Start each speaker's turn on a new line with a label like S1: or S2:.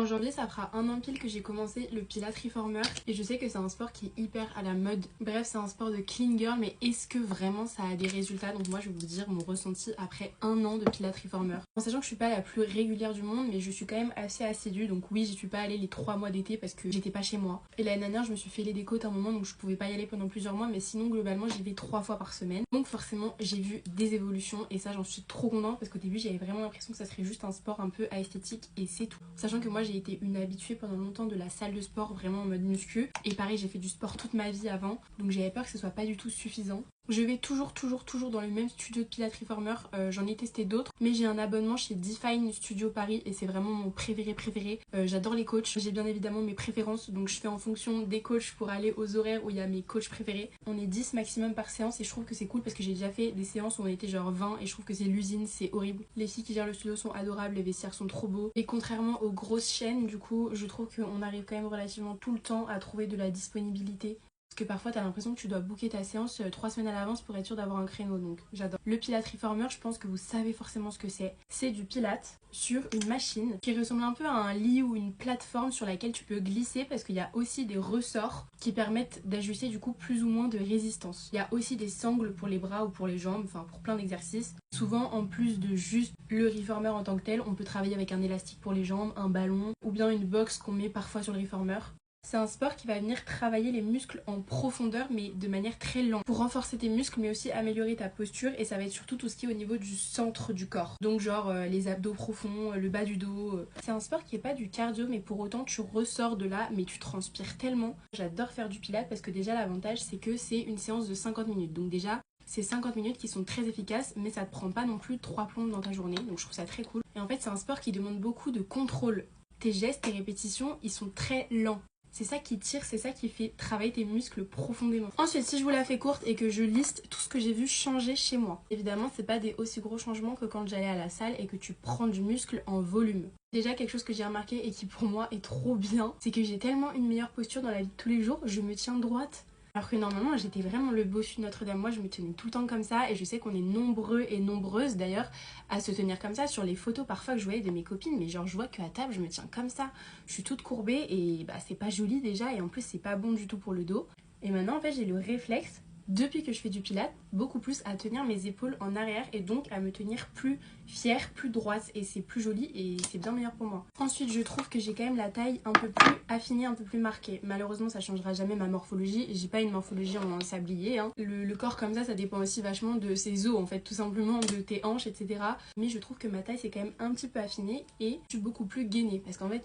S1: En janvier, ça fera un an pile que j'ai commencé le Pilates Reformer et je sais que c'est un sport qui est hyper à la mode. Bref, c'est un sport de clean girl, mais est-ce que vraiment ça a des résultats? Donc moi, je vais vous dire mon ressenti après un an de Pilates Reformer. En sachant que je suis pas la plus régulière du monde, mais je suis quand même assez assidue. Donc oui, j'y suis pas allée les 3 mois d'été parce que j'étais pas chez moi. Et l'année dernière, je me suis fait les côtes à un moment, donc je pouvais pas y aller pendant plusieurs mois, mais sinon globalement, j'y vais 3 fois par semaine. Donc forcément, j'ai vu des évolutions et ça, j'en suis trop contente parce qu'au début, j'avais vraiment l'impression que ça serait juste un sport un peu esthétique et c'est tout. Sachant que moi, j'ai été une habituée pendant longtemps de la salle de sport vraiment en mode muscu. Et pareil, j'ai fait du sport toute ma vie avant, donc j'avais peur que ce soit pas du tout suffisant. Je vais toujours dans le même studio de Pilates Reformer, j'en ai testé d'autres, mais j'ai un abonnement chez Define Studio Paris et c'est vraiment mon préféré. J'adore les coachs, j'ai bien évidemment mes préférences, donc je fais en fonction des coachs pour aller aux horaires où il y a mes coachs préférés. On est 10 maximum par séance et je trouve que c'est cool parce que j'ai déjà fait des séances où on était genre 20 et je trouve que c'est l'usine, c'est horrible. Les filles qui gèrent le studio sont adorables, les vestiaires sont trop beaux et contrairement aux grosses chaînes, du coup, je trouve qu'on arrive quand même relativement tout le temps à trouver de la disponibilité. Parce que parfois t'as l'impression que tu dois booker ta séance 3 semaines à l'avance pour être sûr d'avoir un créneau, donc j'adore. Le Pilates Reformer, je pense que vous savez forcément ce que c'est. C'est du Pilates sur une machine qui ressemble un peu à un lit ou une plateforme sur laquelle tu peux glisser parce qu'il y a aussi des ressorts qui permettent d'ajuster du coup plus ou moins de résistance. Il y a aussi des sangles pour les bras ou pour les jambes, enfin pour plein d'exercices. Souvent en plus de juste le reformer en tant que tel, on peut travailler avec un élastique pour les jambes, un ballon ou bien une box qu'on met parfois sur le reformer. C'est un sport qui va venir travailler les muscles en profondeur mais de manière très lente pour renforcer tes muscles mais aussi améliorer ta posture et ça va être surtout tout ce qui est au niveau du centre du corps. Donc genre les abdos profonds, le bas du dos. C'est un sport qui est pas du cardio mais pour autant tu ressors de là mais tu transpires tellement. J'adore faire du pilates parce que déjà l'avantage c'est que c'est une séance de 50 minutes. Donc déjà c'est 50 minutes qui sont très efficaces mais ça te prend pas non plus 3 plombes dans ta journée donc je trouve ça très cool. Et en fait c'est un sport qui demande beaucoup de contrôle. Tes gestes, tes répétitions ils sont très lents. C'est ça qui tire, c'est ça qui fait travailler tes muscles profondément. Ensuite, si je vous la fais courte et que je liste tout ce que j'ai vu changer chez moi. Évidemment, c'est pas des aussi gros changements que quand j'allais à la salle et que tu prends du muscle en volume. Déjà, quelque chose que j'ai remarqué et qui pour moi est trop bien, c'est que j'ai tellement une meilleure posture dans la vie de tous les jours, je me tiens droite. Alors que normalement j'étais vraiment le bossu de Notre-Dame, moi je me tenais tout le temps comme ça et je sais qu'on est nombreux et nombreuses d'ailleurs à se tenir comme ça sur les photos parfois que je voyais de mes copines, mais genre je vois qu'à table je me tiens comme ça, je suis toute courbée et bah c'est pas joli déjà et en plus c'est pas bon du tout pour le dos. Et maintenant en fait j'ai le réflexe, depuis que je fais du pilates, beaucoup plus à tenir mes épaules en arrière et donc à me tenir plus fière, plus droite et c'est plus joli et c'est bien meilleur pour moi. Ensuite je trouve que j'ai quand même la taille un peu plus affinée, un peu plus marquée. Malheureusement ça changera jamais ma morphologie, j'ai pas une morphologie en sablier. Hein. Le corps comme ça dépend aussi vachement de ses os en fait, tout simplement de tes hanches etc. Mais je trouve que ma taille c'est quand même un petit peu affinée et je suis beaucoup plus gainée parce qu'en fait